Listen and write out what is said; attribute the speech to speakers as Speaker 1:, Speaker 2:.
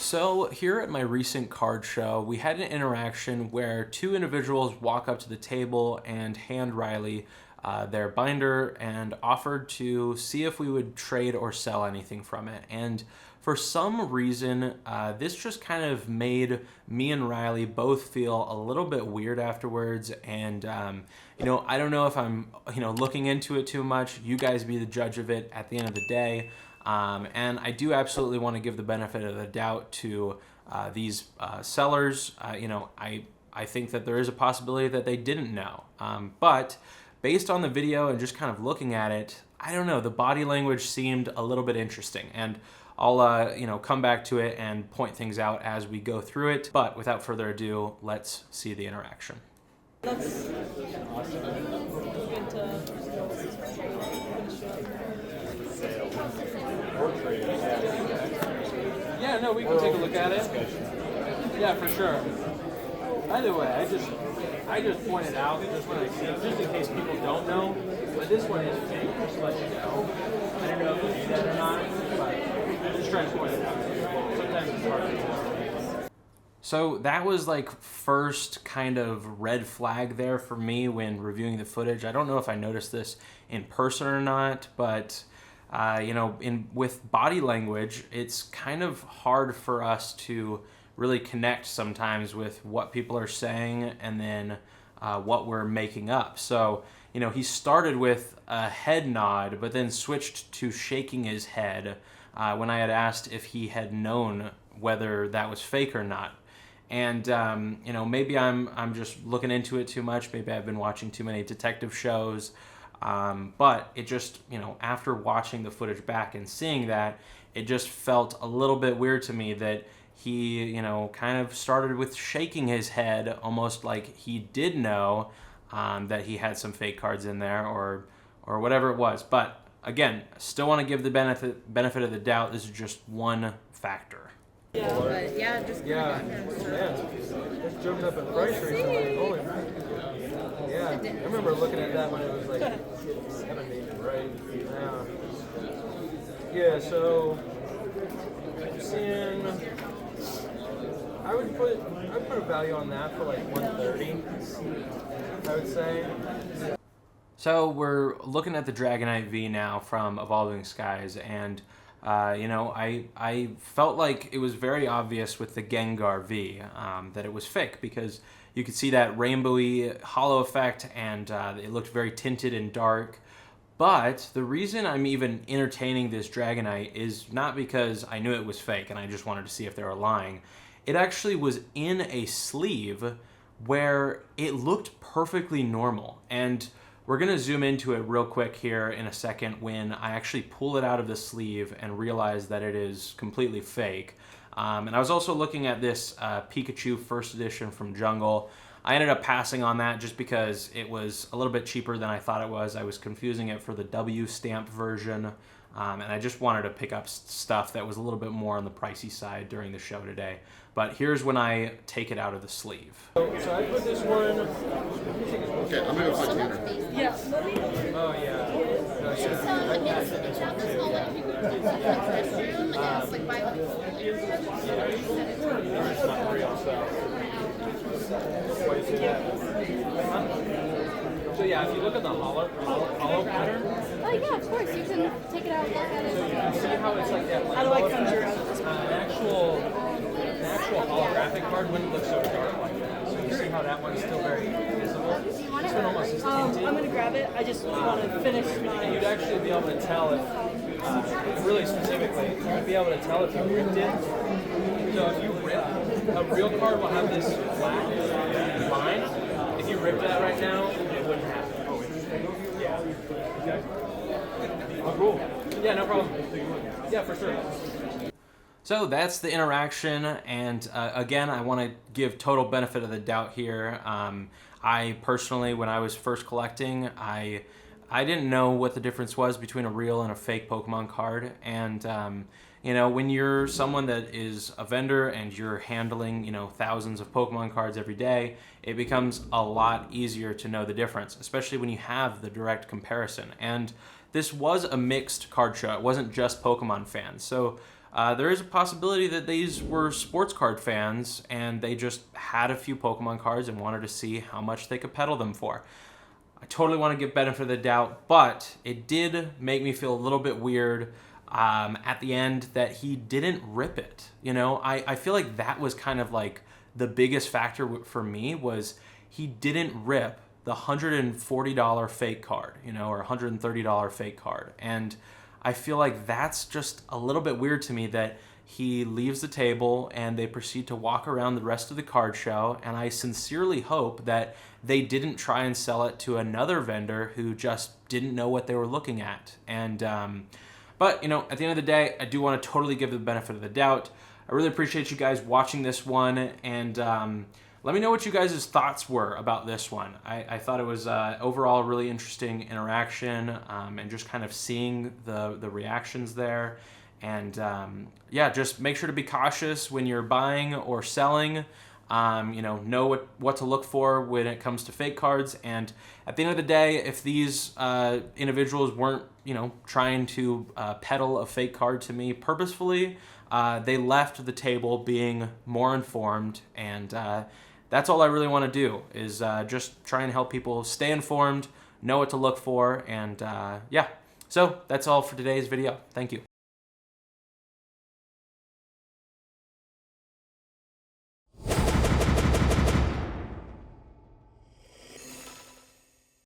Speaker 1: So here at my recent card show, we had an interaction where two individuals walk up to the table and hand Riley their binder and offered to see if we would trade or sell anything from it. And for some reason, this just kind of made me and Riley both feel a little bit weird afterwards. And, I don't know if I'm, looking into it too much. You guys be the judge of it at the end of the day. And I do absolutely want to give the benefit of the doubt to these sellers. I think that there is a possibility that they didn't know. But based on the video and just kind of looking at it, I don't know, the body language seemed a little bit interesting. And I'll, come back to it and point things out as we go through it. But without further ado, let's see the interaction. Yeah, no, we can take a look at it. Yeah, for sure. Either way, I just pointed out just when I see it, just in case people don't know, but this one is fake, just to let you know. I don't know if you do that or not, but I'm just trying to point it out. Sometimes it's hard to tell. So that was like first kind of red flag there for me when reviewing the footage. I don't know if I noticed this in person or not, but with body language, it's kind of hard for us to really connect sometimes with what people are saying and then what we're making up. So, he started with a head nod, but then switched to shaking his head when I had asked if he had known whether that was fake or not. And, maybe I'm just looking into it too much. Maybe I've been watching too many detective shows. But it just, after watching the footage back and seeing that, it just felt a little bit weird to me that he, kind of started with shaking his head, almost like he did know that he had some fake cards in there or whatever it was. But again, still want to give the benefit of the doubt. This is just one factor.
Speaker 2: Yeah, but yeah, just
Speaker 3: it's jumped up in price recently. Holy yeah, I remember looking at that when it was like 70, right? Yeah, so I'm seeing. I would put a value on that for like 130. I would say.
Speaker 1: So we're looking at the Dragonite V now from Evolving Skies, and I felt like it was very obvious with the Gengar V that it was fake, because you could see that rainbowy hollow effect, and it looked very tinted and dark. But the reason I'm even entertaining this Dragonite is not because I knew it was fake and I just wanted to see if they were lying. It actually was in a sleeve where it looked perfectly normal. And we're going to zoom into it real quick here in a second when I actually pull it out of the sleeve and realize that it is completely fake. And I was also looking at this Pikachu first edition from Jungle. I ended up passing on that just because it was a little bit cheaper than I thought it was. I was confusing it for the W stamped version. And I just wanted to pick up stuff that was a little bit more on the pricey side during the show today. But here's when I take it out of the sleeve.
Speaker 3: So I put this one.
Speaker 4: Okay, I'm gonna go find Tanner.
Speaker 2: yeah.
Speaker 3: Oh yeah.
Speaker 2: It's on the small one. If you go to the restroom, it's like by
Speaker 3: It's not real, so yeah, if you look at the hollow pattern.
Speaker 2: Oh yeah, of course. You can take it out and look at it.
Speaker 3: So you can see how it's like that.
Speaker 2: How do I conjure out this
Speaker 3: An actual holographic card wouldn't look so dark like that. So you see how that one's still very visible. This one almost is tinted.
Speaker 2: I'm gonna grab it. I just want to finish my.
Speaker 3: And you'd actually be able to tell if, really specifically, you'd be able to tell if you ripped it. So if you rip, a real card will have this black line. If you ripped that right now, it wouldn't happen. Oh, interesting. Yeah. Okay. Oh, cool. Yeah, no problem. Yeah, for sure.
Speaker 1: So that's the interaction, and again, I want to give total benefit of the doubt here. I personally, when I was first collecting, I didn't know what the difference was between a real and a fake Pokemon card, and when you're someone that is a vendor and you're handling thousands of Pokemon cards every day, it becomes a lot easier to know the difference, especially when you have the direct comparison. And this was a mixed card show; it wasn't just Pokemon fans, so.
Speaker 5: there is a possibility that these were sports card fans and they just had a few Pokemon cards and wanted to see how much they could peddle them for. I totally want to give benefit of the doubt, but it did make me feel a little bit weird at the end that he didn't rip it. You know, I feel like that was kind of like the biggest factor for me, was he didn't rip the $140 fake card, you know, or $130 fake card. And I feel like that's just a little bit weird to me, that he leaves the table and they proceed to walk around the rest of the card show. And I sincerely hope that they didn't try and sell it to another vendor who just didn't know what they were looking at. And, but, you know, at the end of the day, I do want to totally give the benefit of the doubt. I really appreciate you guys watching this one, and let me know what you guys' thoughts were about this one. I thought it was overall a really interesting interaction, and just kind of seeing the reactions there. And yeah, just make sure to be cautious when you're buying or selling. You know what to look for when it comes to fake cards. And at the end of the day, if these individuals weren't, you know, trying to peddle a fake card to me purposefully, they left the table being more informed. And that's all I really want to do, is just try and help people stay informed, know what to look for. And yeah, so that's all for today's video. Thank you.